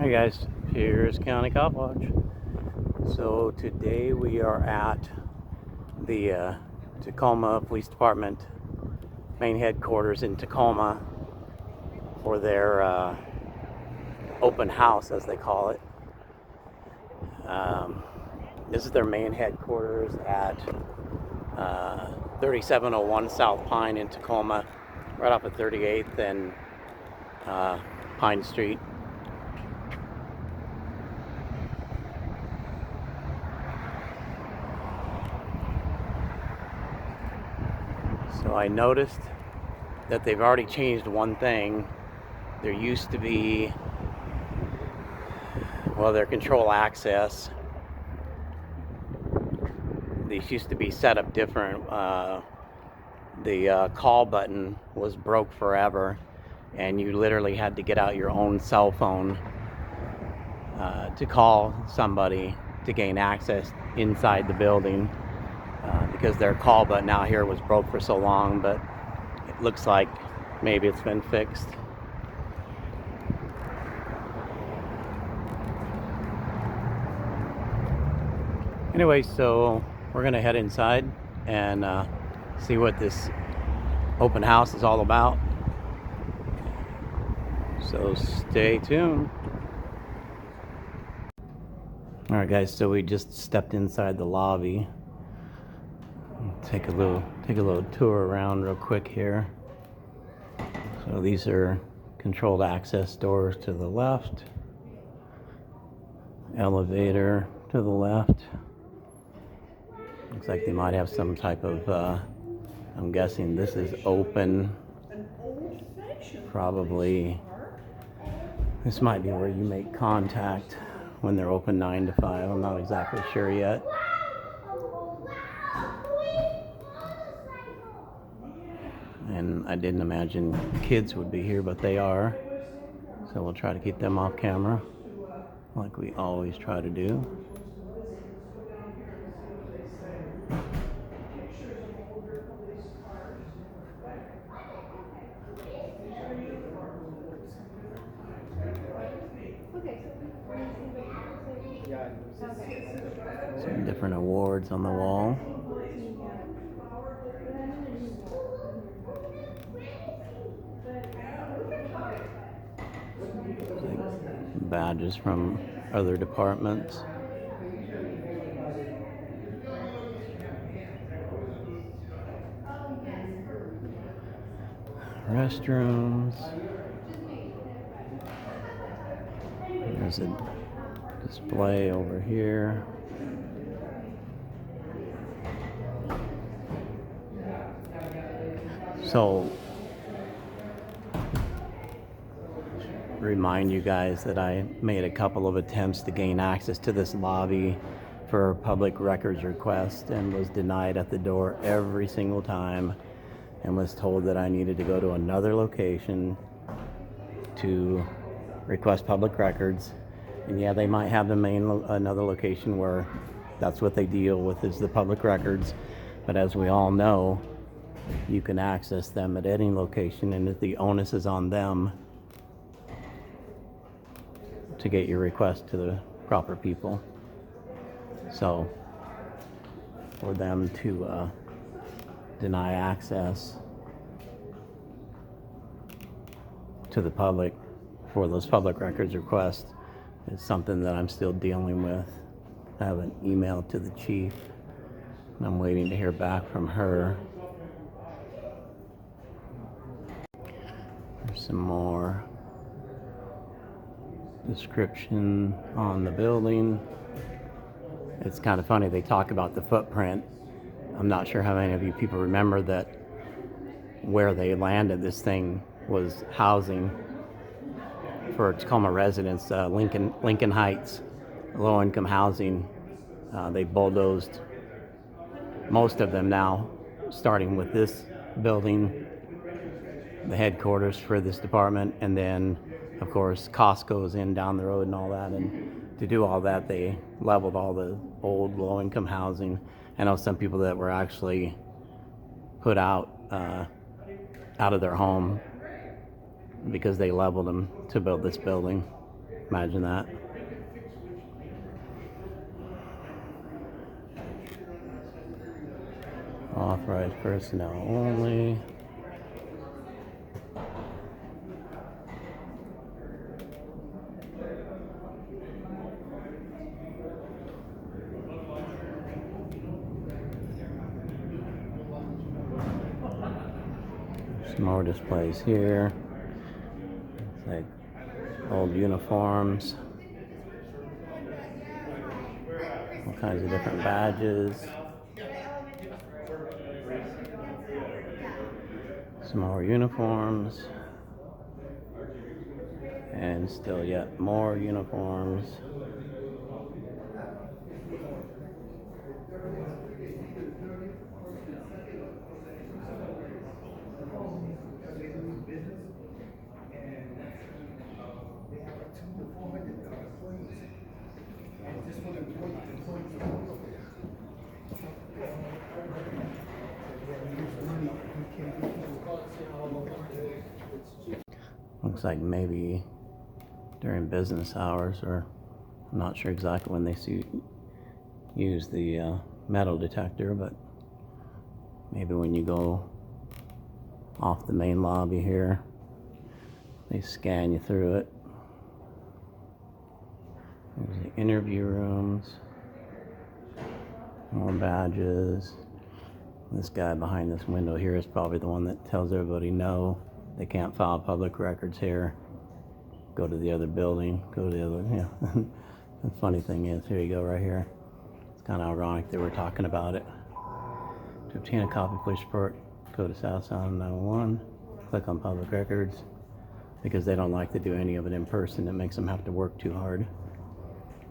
Hey guys, here's County Cop Watch. So today we are at the Tacoma Police Department main headquarters in Tacoma for their open house, as they call it. This is their main headquarters at 3701 South Pine in Tacoma, right off of 38th and Pine Street. So I noticed that they've already changed one thing. There used to be, their control access. These used to be set up different. The call button was broke forever, and you literally had to get out your own cell phone to call somebody to gain access inside the building, because their call button out here was broke for so long, but it looks like maybe it's been fixed. Anyway, so we're gonna head inside and see what this open house is all about. So stay tuned. All right, guys. So we just stepped inside the lobby. Take a little tour around real quick here. So these are controlled access doors to the left. Elevator to the left. Looks like they might have some type of, I'm guessing this is open. Probably, this might be where you make contact when they're open 9 to 5. I'm not exactly sure yet. And I didn't imagine kids would be here, but they are. So we'll try to keep them off camera, like we always try to do. Some different awards on the wall. Like badges from other departments. Restrooms. There's a display over here. So, remind you guys that I made a couple of attempts to gain access to this lobby for a public records request and was denied at the door every single time, and was told that I needed to go to another location to request public records. And yeah, they might have another location where that's what they deal with, is the public records, but as we all know, you can access them at any location, and the onus is on them to get your request to the proper people. So for them to deny access to the public for those public records requests is something that I'm still dealing with. I have an email to the chief, and I'm waiting to hear back from her. There's some more description on the building. It's kind of funny, they talk about the footprint. I'm not sure how many of you people remember that where they landed this thing was housing for Tacoma residents, Lincoln Heights, low-income housing. They bulldozed most of them now, starting with this building, the headquarters for this department, and then of course Costco's in down the road and all that. And to do all that, they leveled all the old low-income housing. I know some people that were actually put out of their home because they leveled them to build this building. Imagine that. Authorized personnel only. Some more displays here. It's like old uniforms. All kinds of different badges. Some more uniforms. And still yet more uniforms. Looks like maybe during business hours, or I'm not sure exactly when they use the metal detector, but maybe when you go off the main lobby here, they scan you through it. There's the interview rooms, more badges. This guy behind this window here is probably the one that tells everybody no, they can't file public records here. Go to the other building, go to the other, yeah. The funny thing is, here you go right here. It's kind of ironic that we're talking about it. To obtain a copy of police report, go to South Sound 911, click on public records, because they don't like to do any of it in person. It makes them have to work too hard.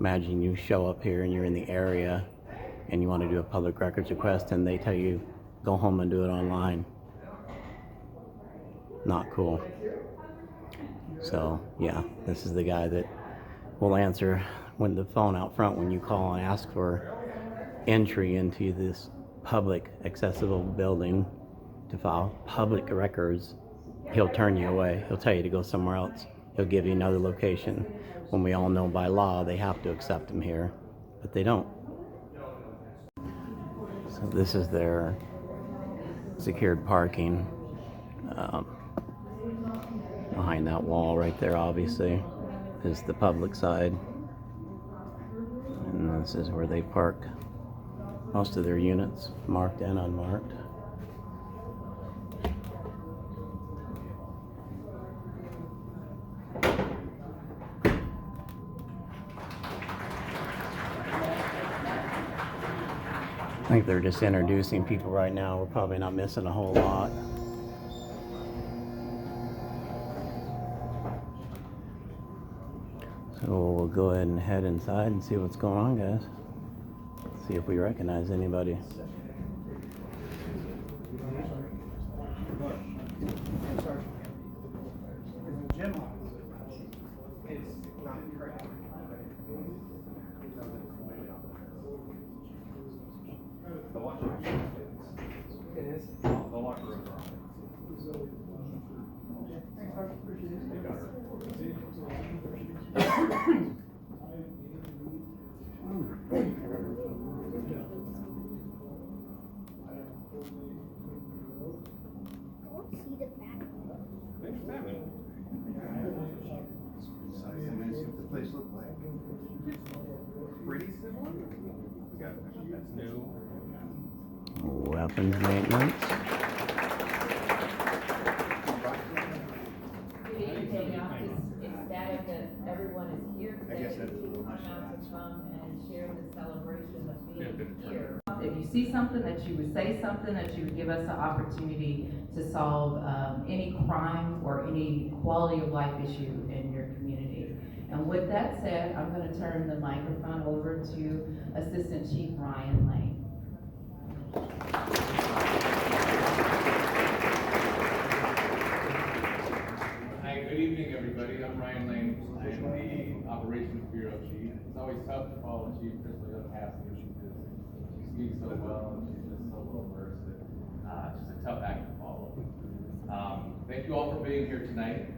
Imagine you show up here and you're in the area and you want to do a public records request and they tell you, go home and do it online. Not cool. So yeah, this is the guy that will answer when the phone out front when you call and ask for entry into this public accessible building to file public records. He'll turn you away. He'll tell you to go somewhere else. He'll give you another location, when we all know by law they have to accept them here, but they don't. So this is their secured parking. Behind that wall right there, obviously, is the public side. And this is where they park most of their units, marked and unmarked. I think they're just introducing people right now. We're probably not missing a whole lot. So we'll go ahead and head inside and see what's going on, guys. See if we recognize anybody. Weapons maintenance. Ecstatic that everyone is here today to come and share the celebration of being here. If you see something, that you would say something, that you would give us an opportunity to solve any crime or any quality of life issue in your community. And with that said, I'm going to turn the microphone over to Assistant Chief Ryan Lane. Hi, good evening, everybody. I'm Ryan Lane. I am the Operations Bureau Chief. It's always tough to follow Chief Crystal Young-Haskell. She speaks so well and she's just so well versed that just a tough act to follow. Thank you all for being here tonight.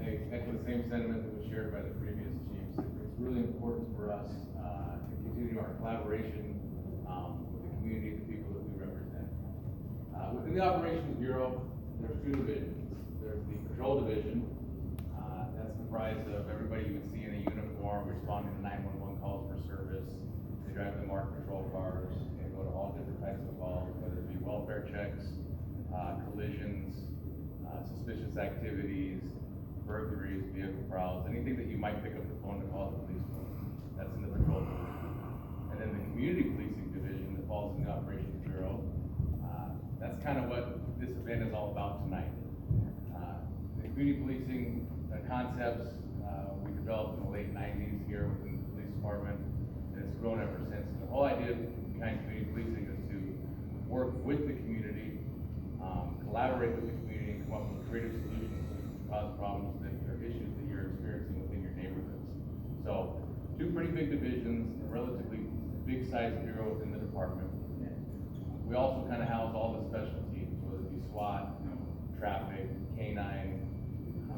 I echo the same sentiment that was shared by the previous chiefs. It's really important for us to continue our collaboration with the community, the people that we represent. Within the Operations Bureau, there's two divisions. There's the Patrol Division. That's comprised of everybody you would see in a uniform responding to 911 calls for service. They drive the marked patrol cars and go to all different types of calls, whether it be welfare checks, collisions, suspicious activities, burglaries, vehicle prowls, anything that you might pick up the phone to call the police for. That's in the Patrol Division. And then the Community Policing Division that falls in the Operations Bureau. That's kind of what this event is all about tonight. The community policing concepts we developed in the late 90s here within the police department, and it's grown ever since. And the whole idea behind community policing is to work with the community, collaborate with the community, and come up with creative solutions to cause problems or issues that you're experiencing within your neighborhoods. So, two pretty big divisions, a relatively big sized bureau within the department. We also kind of house all the special teams, whether it be SWAT, traffic, K9,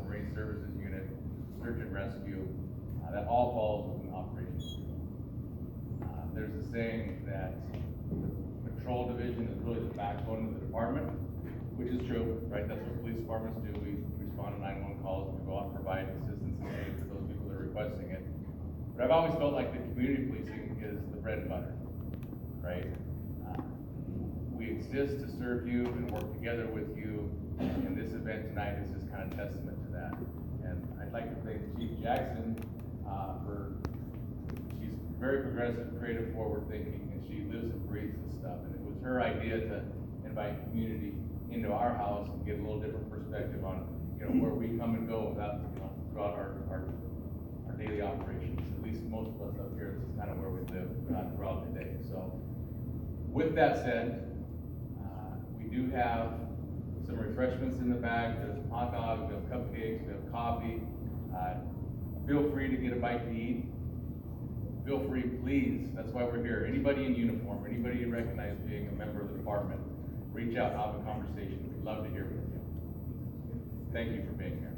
Marine Services Unit, Search and Rescue. That all falls within the Operations Bureau. There's a saying that the Patrol Division is really the backbone of the department, which is true, right? That's what police departments do. We respond to 911 calls, and we go out and provide assistance and aid for those people that are requesting it. But I've always felt like the community policing is the bread and butter, right? We exist to serve you and work together with you, and this event tonight is just kind of testament to that. And I'd like to thank Chief Jackson she's very progressive, creative, forward thinking, and she lives and breathes this stuff. And it was her idea to invite community into our house and get a little different perspective on, where we come and go throughout our daily operations. At least most of us up here, this is kind of where we live throughout the day. So, with that said, we do have some refreshments in the back. There's some hot dogs, we have cupcakes, we have coffee. Feel free to get a bite to eat. Feel free, please. That's why we're here. Anybody in uniform, anybody you recognize being a member of the department, reach out, have a conversation. We'd love to hear from you. Thank you for being here.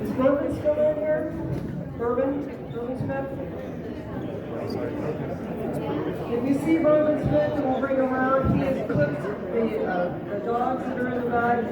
Is Bourbon still in here? Bourbon Smith? If you see Bourbon Smith, we'll bring him around. He has clipped the dogs that are in the bag.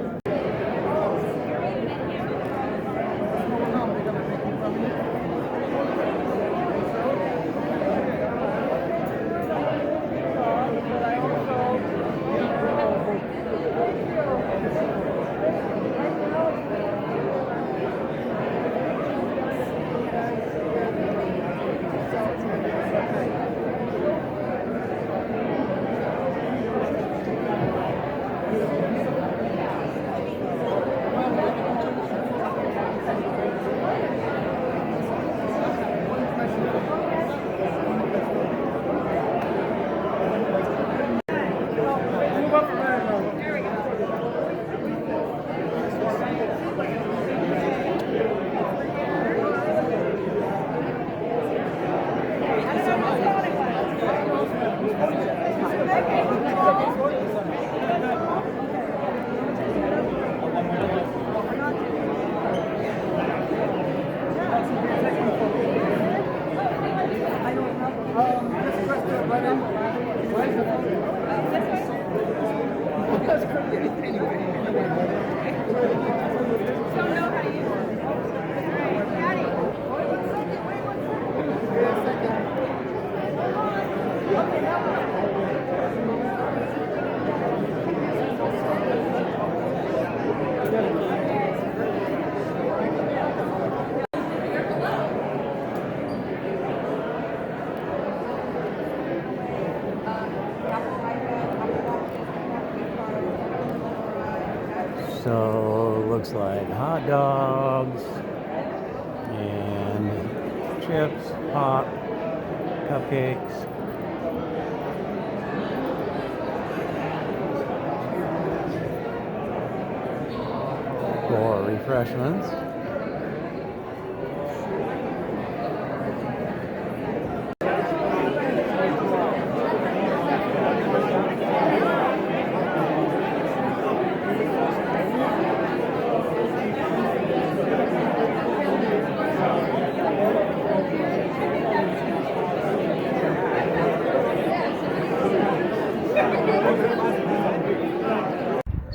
So looks like hot dogs and chips, pop, cupcakes. For refreshments.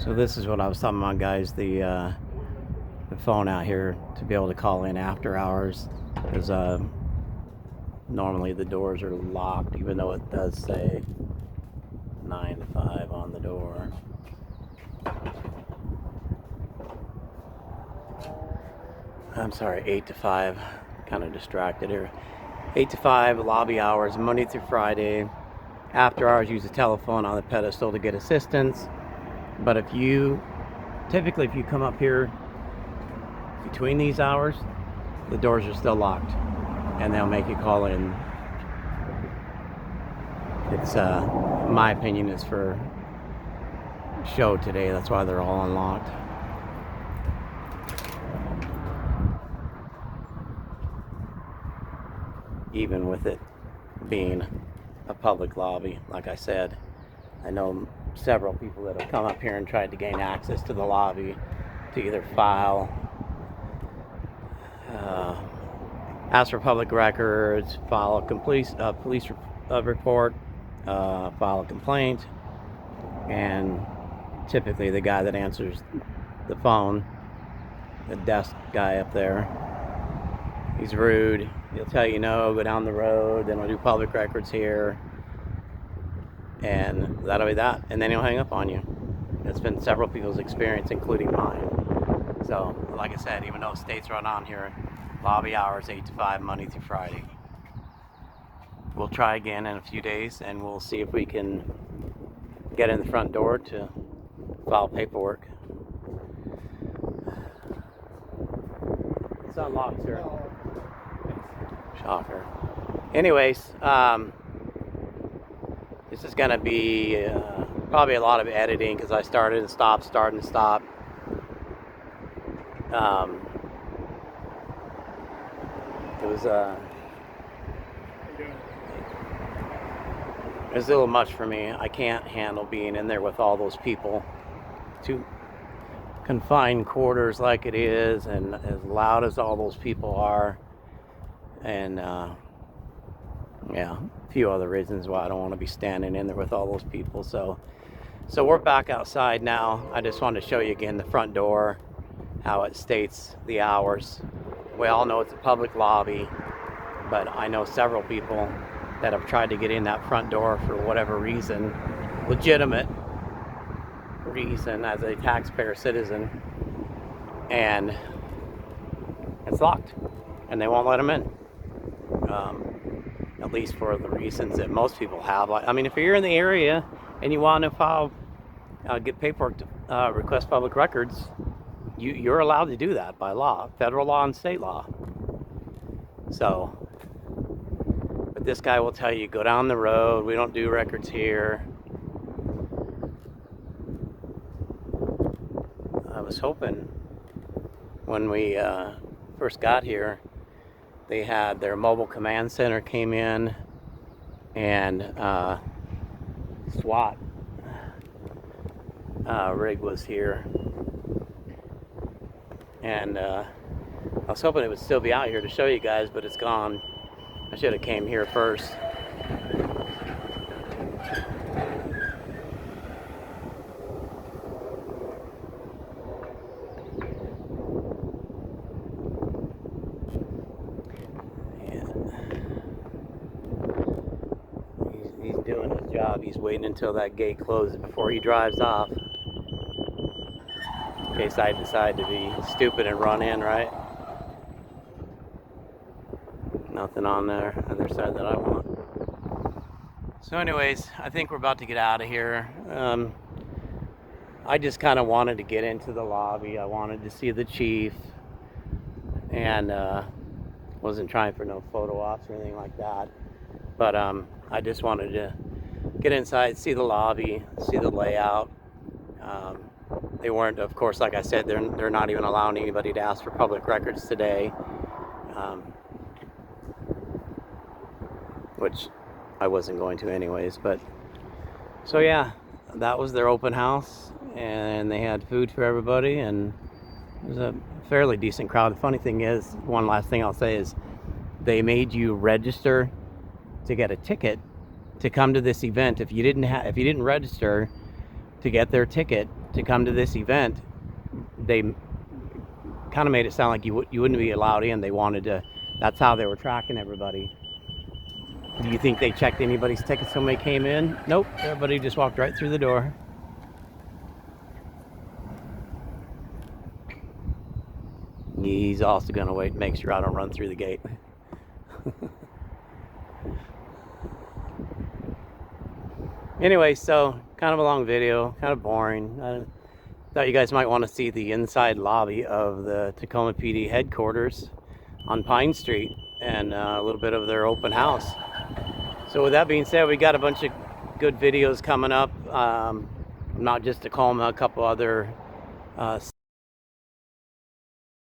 So this is what I was talking about, guys. The phone out here to be able to call in after hours, because normally the doors are locked, even though it does say 9 to 5 on the door. I'm sorry, 8 to 5. Kind of distracted here. 8 to 5 lobby hours, Monday through Friday. After hours, use the telephone on the pedestal to get assistance. But typically if you come up here between these hours, the doors are still locked, and they'll make you call in. It's my opinion is for show today. That's why they're all unlocked. Even with it being a public lobby, like I said, I know several people that have come up here and tried to gain access to the lobby to either file, ask for public records, file a police report, file a complaint, and typically the guy that answers the phone, the desk guy up there, he's rude. He'll tell you no, go down the road, then we'll do public records here, and that'll be that, and then he'll hang up on you. It's been several people's experience, including mine. So, like I said, even though states run on here, lobby hours 8 to 5, Monday through Friday. We'll try again in a few days, and we'll see if we can get in the front door to file paperwork. It's unlocked, sir. Shocker. Anyways, this is gonna be probably a lot of editing, because I started and stopped. It was a little much for me. I can't handle being in there with all those people. Two confined quarters like it is, and as loud as all those people are, and yeah, a few other reasons why I don't want to be standing in there with all those people. So we're back outside now. I just wanted to show you again the front door, how it states the hours. We all know it's a public lobby, but I know several people that have tried to get in that front door for whatever reason, legitimate reason as a taxpayer citizen, and it's locked, and they won't let them in. At least for the reasons that most people have. I mean, if you're in the area and you want to file, get paperwork to request public records, you're allowed to do that by law, federal law and state law. So, but this guy will tell you, go down the road, we don't do records here. I was hoping when we first got here, they had their mobile command center came in, and SWAT rig was here, and I was hoping it would still be out here to show you guys, but it's gone. I should have came here first. He's doing his job. He's waiting until that gate closes before he drives off, in case I decide to be stupid and run in, right? Nothing on there, other side that I want. So anyways, I think we're about to get out of here. I just kind of wanted to get into the lobby. I wanted to see the chief, and wasn't trying for no photo ops or anything like that. But I just wanted to get inside, see the lobby, see the layout. They weren't, of course, like I said, they're not even allowing anybody to ask for public records today, which I wasn't going to anyways. But so yeah, that was their open house, and they had food for everybody, and it was a fairly decent crowd. The funny thing is, one last thing I'll say is, they made you register to get a ticket to come to this event. If you didn't register to get their ticket, to come to this event, they kind of made it sound like you wouldn't be allowed in. They wanted to, that's how they were tracking everybody. Do you think they checked anybody's tickets when they came in? Nope, everybody just walked right through the door. He's also gonna wait and make sure I don't run through the gate. Anyway, so kind of a long video, kind of boring. I thought you guys might want to see the inside lobby of the Tacoma PD headquarters on Pine Street and a little bit of their open house. So with that being said, we got a bunch of good videos coming up. Not just Tacoma, a couple other